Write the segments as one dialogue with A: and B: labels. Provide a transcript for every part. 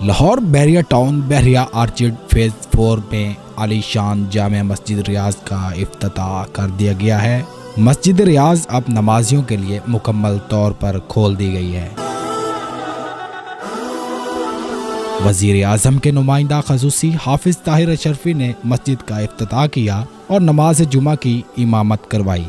A: لاہور بحریہ ٹاؤن بحریہ orchard phase 4 میں عالی شان جامع مسجد ریاض کا افتتاح کر دیا گیا ہے۔ مسجد ریاض اب نمازیوں کے لیے مکمل طور پر کھول دی گئی ہے۔ وزیر اعظم کے نمائندہ خصوصی حافظ طاہر اشرفی نے مسجد کا افتتاح کیا اور نماز جمعہ کی امامت کروائی۔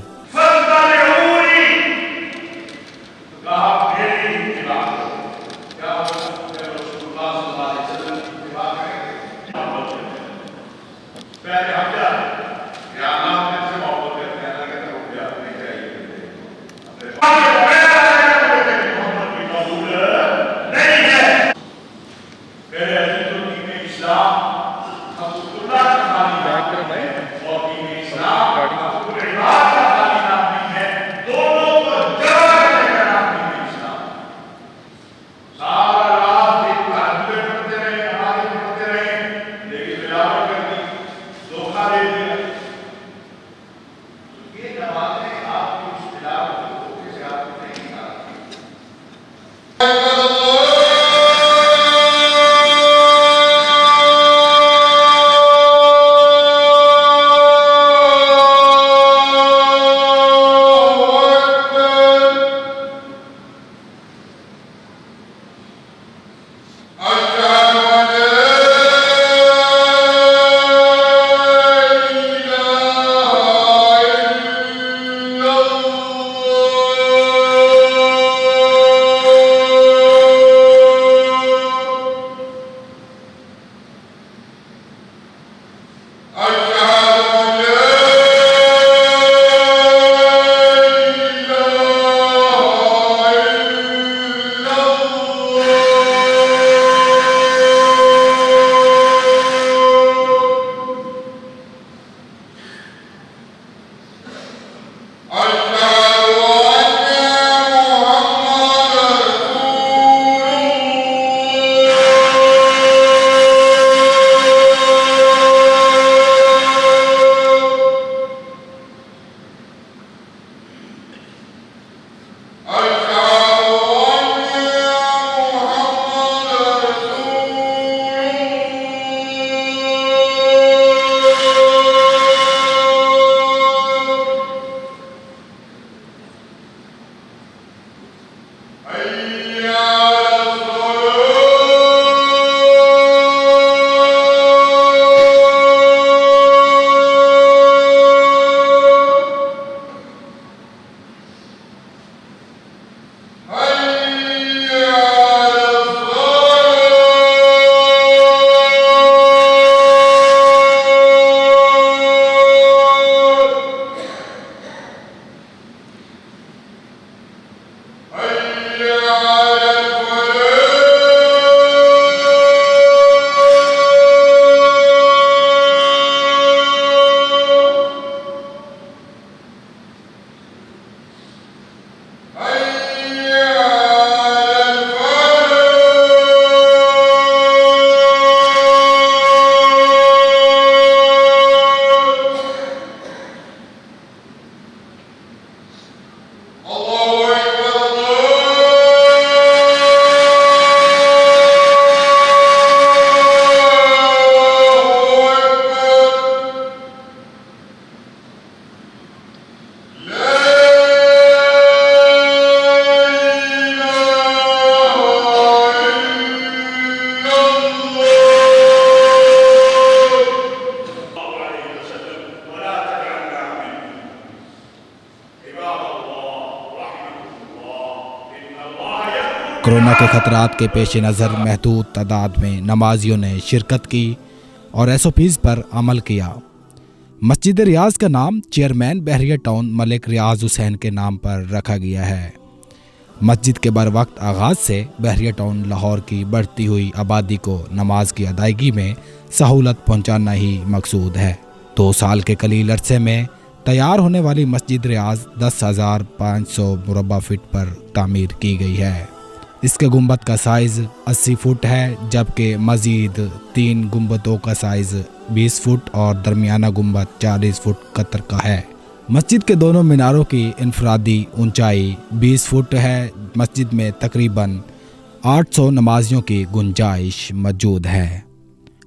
A: کورونا کے خطرات کے پیش نظر محدود تعداد میں نمازیوں نے شرکت کی اور SOPs پر عمل کیا۔ مسجد ریاض کا نام چیئرمین بحریہ ٹاؤن ملک ریاض حسین کے نام پر رکھا گیا ہے۔ مسجد کے بروقت آغاز سے بحریہ ٹاؤن لاہور کی بڑھتی ہوئی آبادی کو نماز کی ادائیگی میں سہولت پہنچانا ہی مقصود ہے۔ 2 سال کے قلیل عرصے میں تیار ہونے والی مسجد ریاض 10,500 مربع فٹ پر تعمیر کی گئی ہے۔ اس کے گنبد کا سائز 80 فٹ ہے، جبکہ مزید 3 گنبدوں کا سائز 20 فٹ اور درمیانہ گنبد 40 فٹ قطر کا ہے۔ مسجد کے دونوں میناروں کی انفرادی اونچائی 20 فٹ ہے۔ مسجد میں تقریباً 800 नमाजियों की गुंजाइश मौजूद है।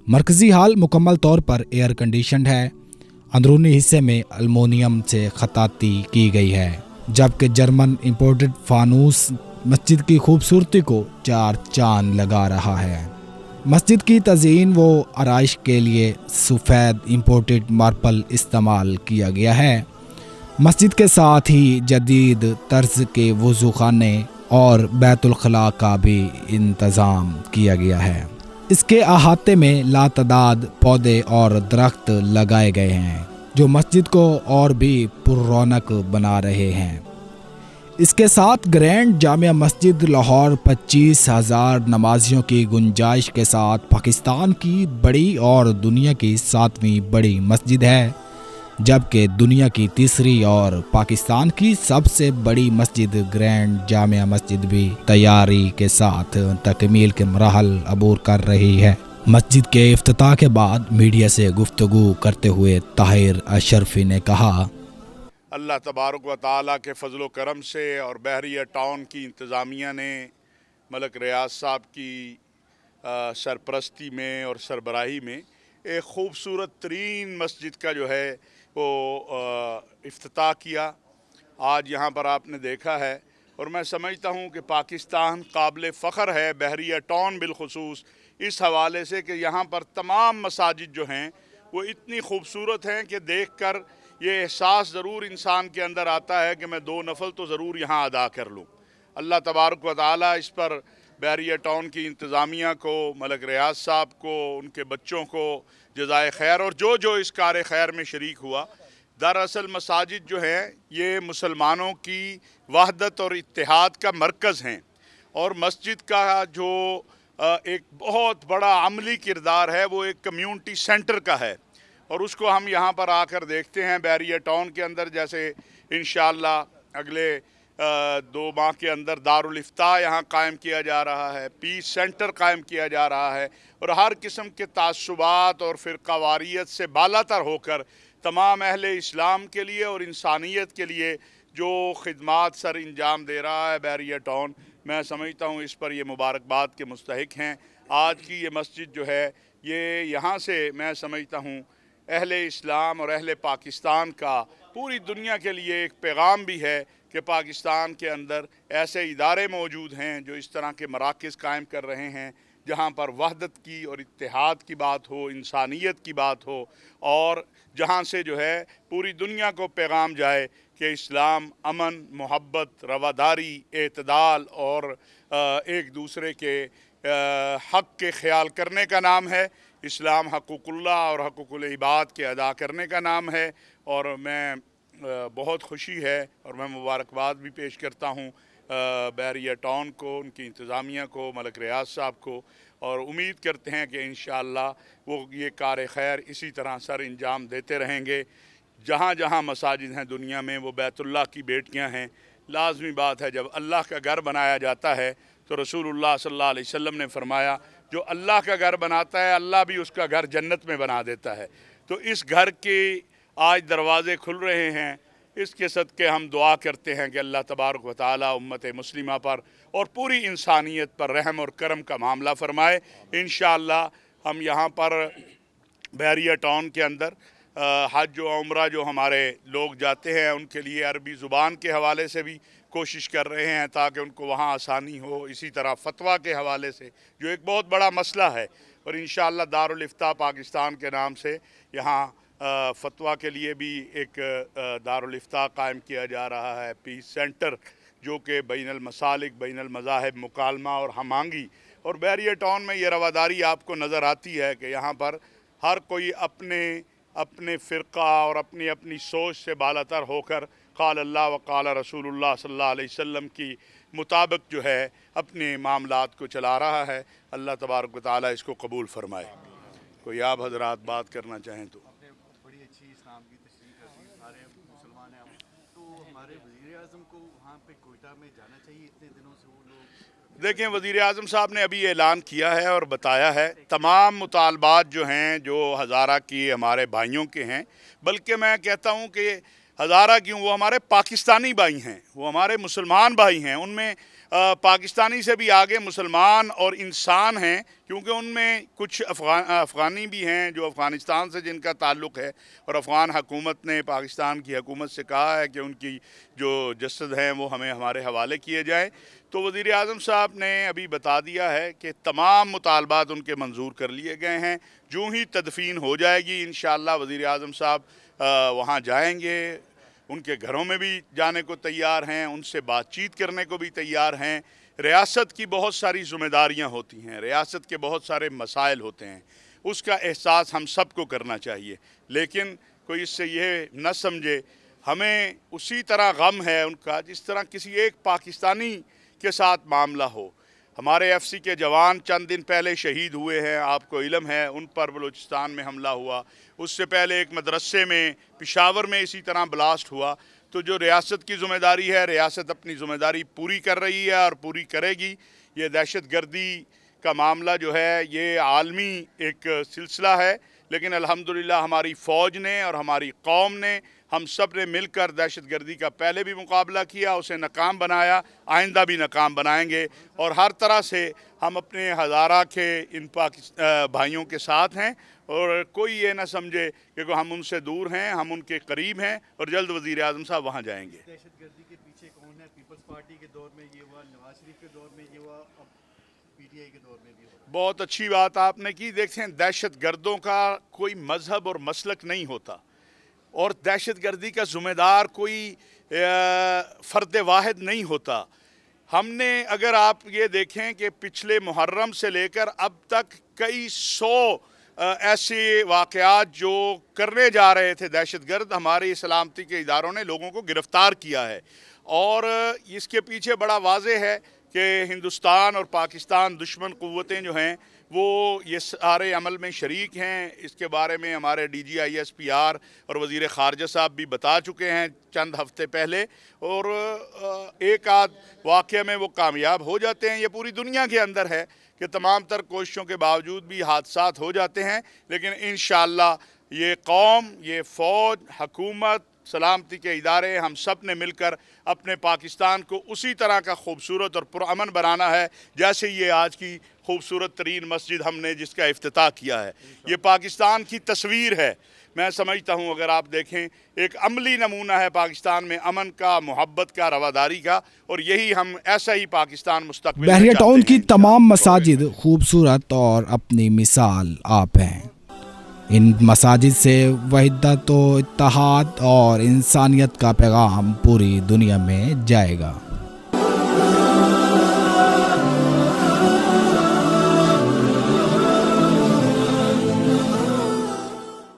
A: मरकज़ी हाल मुकम्मल तौर पर एयर कंडीशनड है। अंदरूनी हिस्से में अल्मोनियम से खताती की गई है, जबकि जर्मन इंपोर्टेड फानूस मस्जिद की खूबसूरती को चार चांद लगा रहा है। मस्जिद की तज़ीन व आराइश के लिए सफ़ेद इंपोर्टेड मार्बल इस्तेमाल किया गया है। मस्जिद के साथ ही जदीद तर्ज के वज़ू खाने और बैतुल खला का भी इंतज़ाम किया गया है। इसके अहाते में लातदाद पौधे और दरख्त लगाए गए हैं, जो मस्जिद को और भी पुररौनक बना रहे हैं। इसके साथ ग्रैंड जामिया मस्जिद लाहौर 25,000 नमाजियों की गुंजाइश के साथ पाकिस्तान की बड़ी और दुनिया की 7वीं बड़ी मस्जिद है, जबकि दुनिया की तीसरी और पाकिस्तान की सबसे बड़ी मस्जिद ग्रैंड जामिया मस्जिद भी तैयारी के साथ तकमील के मराहल अबूर कर रही है। मस्जिद के इफ्तिताह के बाद मीडिया से गुफ्तगू करते हुए ताहिर अशरफी ने कहा,
B: अल्लाह तबारक व तआला के फ़ज़ल व करम से और बहरिया टाउन की इंतज़ामिया ने मलक रियाज साहब की सरपरस्ती में और सरबराही में एक ख़ूबसूरत तरीन मस्जिद का जो है वो इफ्तिताह किया। आज यहाँ पर आपने देखा है, और मैं समझता हूँ कि पाकिस्तान काबिल फ़ख्र है बहरिया टाउन बिलखुसूस इस हवाले से कि यहाँ पर तमाम मसाजिद जो हैं वो इतनी खूबसूरत हैं कि देख कर ये एहसास ज़रूर इंसान के अंदर आता है कि मैं 2 नफल तो ज़रूर यहाँ अदा कर लूँ। अल्लाह तबारक व तआला इस पर बहरिया टाउन की इंतज़ामिया को, मलक रियाज साहब को, उनके बच्चों को जज़ाए खैर, और जो जो इस कार खैर में शरीक हुआ। दरअसल मसाजिद जो हैं ये मुसलमानों की वहदत और इत्तेहाद का मरकज़ हैं, और मस्जिद का जो एक बहुत बड़ा अमली किरदार है वो एक कम्यूनिटी सेंटर का है, और उसको हम यहाँ पर आकर देखते हैं बहरिया टाउन के अंदर। जैसे इंशाअल्लाह अगले 2 माह के अंदर दारुल इफ्ताह यहाँ कायम किया जा रहा है, पीस सेंटर कायम किया जा रहा है, और हर किस्म के तासुबात और फ़िरक़ावारियत से बालातर होकर तमाम अहले इस्लाम के लिए और इंसानियत के लिए जो खिदमात सर अंजाम दे रहा है बहरिया टाउन, मैं समझता हूँ इस पर ये मुबारकबाद के मुस्तहिक हैं। आज की ये मस्जिद जो है ये यहाँ से मैं समझता हूँ अहले इस्लाम और अहले पाकिस्तान का पूरी दुनिया के लिए एक पैगाम भी है कि पाकिस्तान के अंदर ऐसे इदारे मौजूद हैं जो इस तरह के मराकज़ कायम कर रहे हैं, जहाँ पर वहदत की और इत्तेहाद की बात हो, इंसानियत की बात हो, और जहाँ से जो है पूरी दुनिया को पैगाम जाए कि इस्लाम अमन, मोहब्बत, रवादारी, एतदाल और एक दूसरे के हक़ के ख्याल करने का नाम है। इस्लाम हक़ुक़ुल्लाह और हक़ुक़ुल इबाद के अदा करने का नाम है, और मैं बहुत खुशी है और मैं मुबारकबाद भी पेश करता हूँ बहरिया टाउन को, उनकी इंतज़ामिया को, मलक रियाज साहब को, और उम्मीद करते हैं कि इंशाअल्लाह वो ये कार खैर इसी तरह सर अंजाम देते रहेंगे। जहाँ जहाँ मसाजिद हैं दुनिया में वो बैतुल्लाह की बेटियाँ हैं। लाजमी बात है जब अल्लाह का घर बनाया जाता है तो रसूलुल्लाह सल्लल्लाहु अलैहि वसल्लम ने फरमाया जो अल्लाह का घर बनाता है अल्लाह भी उसका घर जन्नत में बना देता है। तो इस घर के आज दरवाज़े खुल रहे हैं, इसके सदक़े हम दुआ करते हैं कि अल्लाह तबारक व तआला उम्मत मुस्लिमा पर और पूरी इंसानियत पर रहम और करम का मामला फ़रमाए। इंशाअल्लाह हम यहाँ पर बहरिया टाउन के अंदर हज व उम्रा जो हमारे लोग जाते हैं उनके लिए अरबी ज़ुबान के हवाले से भी कोशिश कर रहे हैं ताकि उनको वहाँ आसानी हो। इसी तरह फ़तवा के हवाले से जो एक बहुत बड़ा मसला है, और इंशाअल्लाह दारुल इफ्ताह पाकिस्तान के नाम से यहाँ फ़तवा के लिए भी एक दारुल इफ्ताह कायम किया जा रहा है, पीस सेंटर, जो कि बैनुल मसालिक, बैनुल मज़ाहिब मुकालमा और हमांगी। और बहरिया टाउन में ये रवादारी आपको नज़र आती है कि यहाँ पर हर कोई अपने फ़िरक़ा और अपनी अपनी सोच से बालातर होकर क़ाल अल्लाह व क़ाल रसूलुल्लाह सल्लल्लाहु अलैहि वसल्लम की मुताबिक जो है अपने मामलात को चला रहा है। अल्लाह तबारक व तआला इसको कबूल फ़रमाए। कोई आप हज़रात बात करना चाहें तो।
C: बड़ी अच्छी इस्लाम की तशरीह कर दी, सारे मुसलमान हैं हम, तो हमारे वज़ीर आज़म को वहाँ पे कोयटा में जाना चाहिए। इतने दिनों से वो लोग
B: देखें, वज़ीर आज़म साहब ने अभी ऐलान किया है और बताया है तमाम मुतालबात जो हैं जो हज़ारा की हमारे भाइयों के हैं, बल्कि मैं कहता हूँ कि हज़ारा क्यों, वो हमारे पाकिस्तानी भाई हैं, वो हमारे मुसलमान भाई हैं। उनमें پاکستانی سے بھی آگے مسلمان اور انسان ہیں، کیونکہ ان میں کچھ افغانی بھی ہیں جو افغانستان سے جن کا تعلق ہے، اور افغان حکومت نے پاکستان کی حکومت سے کہا ہے کہ ان کی جو جسد ہیں وہ ہمیں ہمارے حوالے کیے جائیں۔ تو وزیر اعظم صاحب نے ابھی بتا دیا ہے کہ تمام مطالبات ان کے منظور کر لیے گئے ہیں، جو ہی تدفین ہو جائے گی انشاءاللہ وزیر اعظم صاحب وہاں جائیں گے، ان کے گھروں میں بھی جانے کو تیار ہیں، ان سے بات چیت کرنے کو بھی تیار ہیں۔ ریاست کی بہت ساری ذمہ داریاں ہوتی ہیں، ریاست کے بہت سارے مسائل ہوتے ہیں، اس کا احساس ہم سب کو کرنا چاہیے، لیکن کوئی اس سے یہ نہ سمجھے، ہمیں اسی طرح غم ہے ان کا جس طرح کسی ایک پاکستانی کے ساتھ معاملہ ہو۔ ہمارے ایف سی کے جوان چند دن پہلے شہید ہوئے ہیں، آپ کو علم ہے، ان پر بلوچستان میں حملہ ہوا، اس سے پہلے ایک مدرسے میں پشاور میں اسی طرح بلاسٹ ہوا۔ تو جو ریاست کی ذمہ داری ہے، ریاست اپنی ذمہ داری پوری کر رہی ہے اور پوری کرے گی۔ یہ دہشت گردی کا معاملہ جو ہے یہ عالمی ایک سلسلہ ہے، لیکن الحمدللہ ہماری فوج نے اور ہماری قوم نے، ہم سب نے مل کر دہشت گردی کا پہلے بھی مقابلہ کیا، اسے ناکام بنایا، آئندہ بھی ناکام بنائیں گے، اور ہر طرح سے ہم اپنے ہزارہ کے ان بھائیوں کے ساتھ ہیں، اور کوئی یہ نہ سمجھے کہ ہم ان سے دور ہیں، ہم ان کے قریب ہیں، اور جلد وزیر اعظم صاحب وہاں جائیں گے۔
C: دہشت گردی کے پیچھے کون ہے؟ پیپلز پارٹی کے دور میں یہ ہوا، نواز شریف کے دور میں یہ ہوا، اب پی ٹی آئی کے دور میں بھی ہو رہا ہے۔
B: بہت اچھی بات آپ نے کی۔ دیکھیں، دہشت گردوں کا کوئی مذہب اور مسلک نہیں ہوتا، اور دہشت گردی کا ذمہ دار کوئی فرد واحد نہیں ہوتا۔ ہم نے اگر آپ یہ دیکھیں کہ پچھلے محرم سے لے کر اب تک کئی سو ایسے واقعات جو کرنے جا رہے تھے دہشت گرد، ہماری سلامتی کے اداروں نے لوگوں کو گرفتار کیا ہے، اور اس کے پیچھے بڑا واضح ہے کہ ہندوستان اور پاکستان دشمن قوتیں جو ہیں وہ یہ سارے عمل میں شریک ہیں۔ اس کے بارے میں ہمارے D G I S P R اور وزیر خارجہ صاحب بھی بتا چکے ہیں چند ہفتے پہلے، اور ایک آدھ واقعہ میں وہ کامیاب ہو جاتے ہیں۔ یہ پوری دنیا کے اندر ہے کہ تمام تر کوششوں کے باوجود بھی حادثات ہو جاتے ہیں، لیکن انشاءاللہ یہ قوم، یہ فوج، حکومت، سلامتی کے ادارے، ہم سب نے مل کر اپنے پاکستان کو اسی طرح کا خوبصورت اور پرامن بنانا ہے جیسے یہ آج کی خوبصورت ترین مسجد ہم نے جس کا افتتاح کیا ہے۔ یہ پاکستان کی تصویر ہے، میں سمجھتا ہوں اگر آپ دیکھیں ایک عملی نمونہ ہے پاکستان میں امن کا، محبت کا، رواداری کا، اور یہی ہم ایسا ہی پاکستان مستقبل میں
A: بحریہ ٹاؤن
B: چاہتے
A: کی
B: ہیں۔
A: تمام مساجد خوبصورت اور اپنی مثال آپ ہیں۔ ان مساجد سے وحدت و اتحاد اور انسانیت کا پیغام پوری دنیا میں جائے گا۔